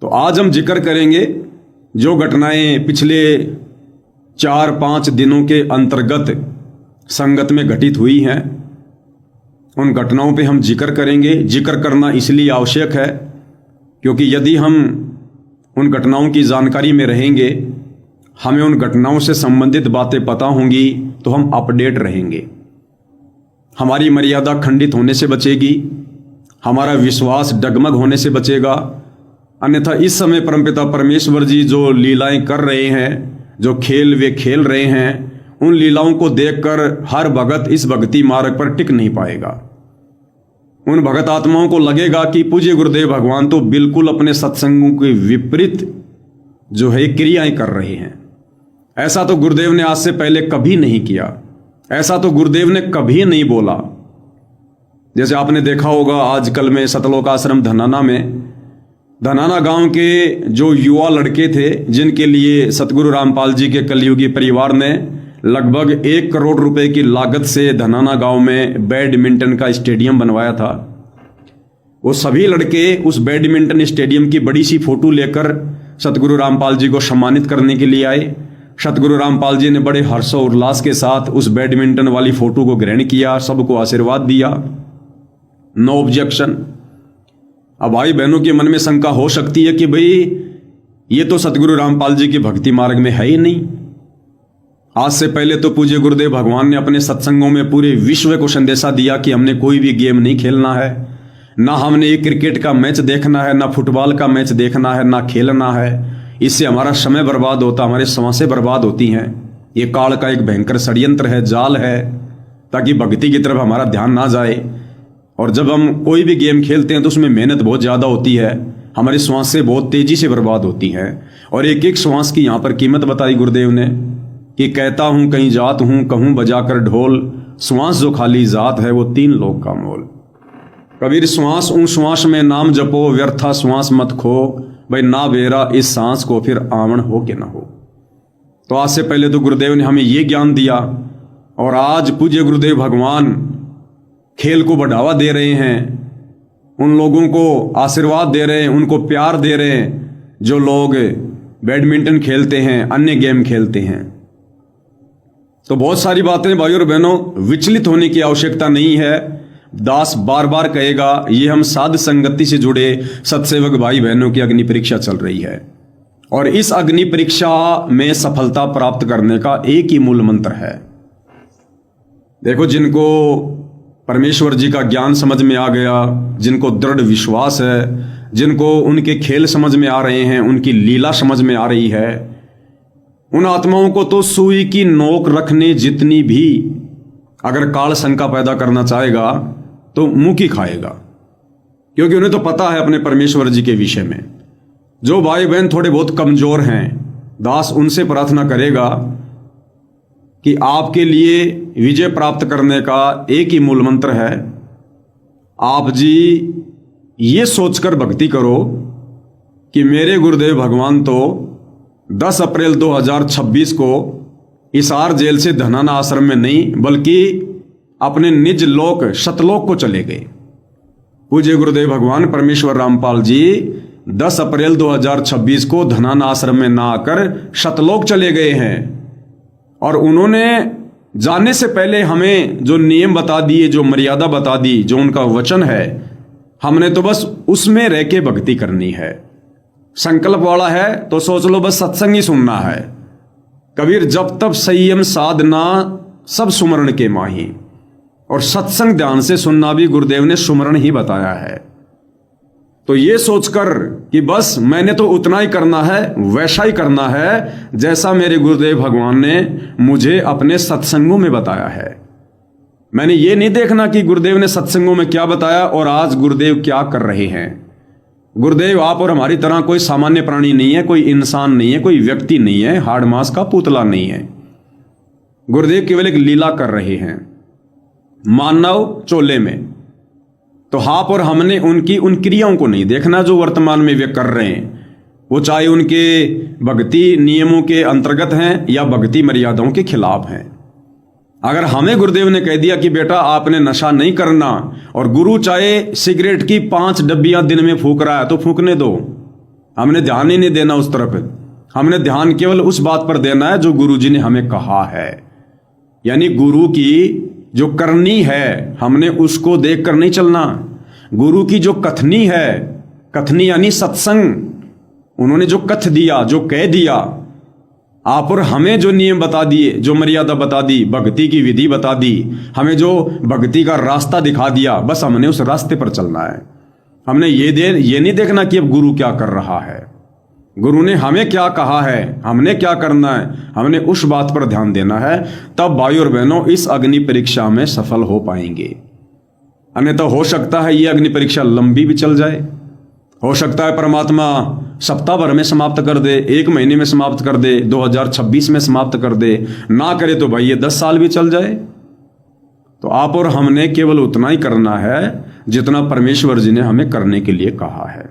तो आज हम जिक्र करेंगे जो घटनाएं पिछले 4-5 दिनों के अंतर्गत संगत में घटित हुई हैं, उन घटनाओं पे हम जिक्र करेंगे। जिक्र करना इसलिए आवश्यक है क्योंकि यदि हम उन घटनाओं की जानकारी में रहेंगे, हमें उन घटनाओं से संबंधित बातें पता होंगी, तो हम अपडेट रहेंगे। हमारी मर्यादा खंडित होने से बचेगी, हमारा विश्वास डगमग होने से बचेगा। अन्यथा इस समय परमपिता परमेश्वर जी जो लीलाएं कर रहे हैं, जो खेल वे खेल रहे हैं, उन लीलाओं को देखकर हर भगत इस भक्ति मार्ग पर टिक नहीं पाएगा। उन भगत आत्माओं को लगेगा कि पूज्य गुरुदेव भगवान तो बिल्कुल अपने सत्संगों के विपरीत जो है क्रियाएं कर रहे हैं। ऐसा तो गुरुदेव ने आज से पहले कभी नहीं किया, ऐसा तो गुरुदेव ने कभी नहीं बोला। जैसे आपने देखा होगा आजकल में सतलोक आश्रम धनाना गांव के जो युवा लड़के थे, जिनके लिए सतगुरु रामपाल जी के कलयुगी परिवार ने लगभग 1 करोड़ रुपए की लागत से धनाना गांव में बैडमिंटन का स्टेडियम बनवाया था, वो सभी लड़के उस बैडमिंटन स्टेडियम की बड़ी सी फोटो लेकर सतगुरु रामपाल जी को सम्मानित करने के लिए आए। सतगुरु रामपाल जी ने बड़े हर्षोल्लास के साथ उस बैडमिंटन वाली फोटो को ग्रहण किया, सबको आशीर्वाद दिया, नो ऑब्जेक्शन। अब भाई बहनों के मन में शंका हो सकती है कि भाई ये तो सतगुरु रामपाल जी की भक्ति मार्ग में है ही नहीं। आज से पहले तो पूज्य गुरुदेव भगवान ने अपने सत्संगों में पूरे विश्व को संदेशा दिया कि हमने कोई भी गेम नहीं खेलना है, ना हमने एक क्रिकेट का मैच देखना है, ना फुटबॉल का मैच देखना है, ना खेलना है। इससे हमारा समय बर्बाद होता, हमारी सांसें बर्बाद होती हैं। ये काल का एक भयंकर षड्यंत्र है, जाल है, ताकि भक्ति की तरफ हमारा ध्यान ना जाए। और जब हम कोई भी गेम खेलते हैं तो उसमें मेहनत बहुत ज़्यादा होती है, हमारी सांसें बहुत तेजी से बर्बाद होती हैं। और एक एक श्वास की यहाँ पर कीमत बताई गुरुदेव ने कि कहता हूँ कहीं जात हूँ, कहूँ बजाकर ढोल, श्वास जो खाली जात है वो 3 लोक का मोल। कबीर श्वास ऊँ श्वास में नाम जपो, व्यर्था श्वास मत खो, भाई ना बेरा इस सांस को फिर आवन हो के ना हो। तो आज से पहले तो गुरुदेव ने हमें ये ज्ञान दिया, और आज पूज्य गुरुदेव भगवान खेल को बढ़ावा दे रहे हैं, उन लोगों को आशीर्वाद दे रहे हैं, उनको प्यार दे रहे हैं जो लोग बैडमिंटन खेलते हैं, अन्य गेम खेलते हैं। तो बहुत सारी बातें भाइयों और बहनों, विचलित होने की आवश्यकता नहीं है। दास बार बार कहेगा, ये हम साध संगति से जुड़े सत्सेवक भाई बहनों की अग्नि परीक्षा चल रही है, और इस अग्नि परीक्षा में सफलता प्राप्त करने का एक ही मूल मंत्र है। देखो, जिनको परमेश्वर जी का ज्ञान समझ में आ गया, जिनको दृढ़ विश्वास है, जिनको उनके खेल समझ में आ रहे हैं, उनकी लीला समझ में आ रही है, उन आत्माओं को तो सुई की नोक रखने जितनी भी अगर काल शंका पैदा करना चाहेगा तो मुंह की खाएगा, क्योंकि उन्हें तो पता है अपने परमेश्वर जी के विषय में। जो भाई बहन थोड़े बहुत कमजोर हैं, दास उनसे प्रार्थना करेगा कि आपके लिए विजय प्राप्त करने का एक ही मूल मंत्र है। आप जी ये सोचकर भक्ति करो कि मेरे गुरुदेव भगवान तो 10 अप्रैल 2026 को हिसार जेल से धनाना आश्रम में नहीं, बल्कि अपने निज लोक शतलोक को चले गए। पूज्य गुरुदेव भगवान परमेश्वर रामपाल जी 10 अप्रैल 2026 को धनाना आश्रम में ना आकर शतलोक चले गए हैं, और उन्होंने जाने से पहले हमें जो नियम बता दिए, जो मर्यादा बता दी, जो उनका वचन है, हमने तो बस उसमें रह के भक्ति करनी है। संकल्प वाला है तो सोच लो बस सत्संग ही सुनना है। कबीर जब तब संयम साधना सब सुमरण के माही, और सत्संग ध्यान से सुनना भी गुरुदेव ने सुमरण ही बताया है। तो ये सोचकर कि बस मैंने तो उतना ही करना है, वैसा ही करना है जैसा मेरे गुरुदेव भगवान ने मुझे अपने सत्संगों में बताया है। मैंने ये नहीं देखना कि गुरुदेव ने सत्संगों में क्या बताया और आज गुरुदेव क्या कर रहे हैं। गुरुदेव आप और हमारी तरह कोई सामान्य प्राणी नहीं है, कोई इंसान नहीं है, कोई व्यक्ति नहीं है, हाड़ मांस का पुतला नहीं है। गुरुदेव केवल एक लीला कर रहे हैं मानव चोले में। तो आप और हमने उनकी उन क्रियाओं को नहीं देखना जो वर्तमान में वे कर रहे हैं, वो चाहे उनके भक्ति नियमों के अंतर्गत हैं या भक्ति मर्यादाओं के खिलाफ हैं। अगर हमें गुरुदेव ने कह दिया कि बेटा आपने नशा नहीं करना, और गुरु चाहे सिगरेट की 5 डब्बियां दिन में फूंक रहा है तो फूंकने दो, हमने ध्यान ही नहीं देना उस तरफ। हमने ध्यान केवल उस बात पर देना है जो गुरु जी ने हमें कहा है, यानी गुरु की जो करनी है हमने उसको देखकर नहीं चलना। गुरु की जो कथनी है, कथनी यानी सत्संग, उन्होंने जो कथ दिया, जो कह दिया, आप और हमें जो नियम बता दिए, जो मर्यादा बता दी, भक्ति की विधि बता दी, हमें जो भक्ति का रास्ता दिखा दिया, बस हमने उस रास्ते पर चलना है। हमने ये नहीं देखना कि अब गुरु क्या कर रहा है, गुरु ने हमें क्या कहा है, हमने क्या करना है, हमने उस बात पर ध्यान देना है। तब भाई और बहनों इस अग्नि परीक्षा में सफल हो पाएंगे। अन्यथा हो सकता है ये अग्नि परीक्षा लंबी भी चल जाए, हो सकता है परमात्मा सप्ताह भर में समाप्त कर दे, 1 महीने में समाप्त कर दे, 2026 में समाप्त कर दे, ना करे तो भाई ये 10 साल भी चल जाए। तो आप और हमने केवल उतना ही करना है जितना परमेश्वर जी ने हमें करने के लिए कहा है।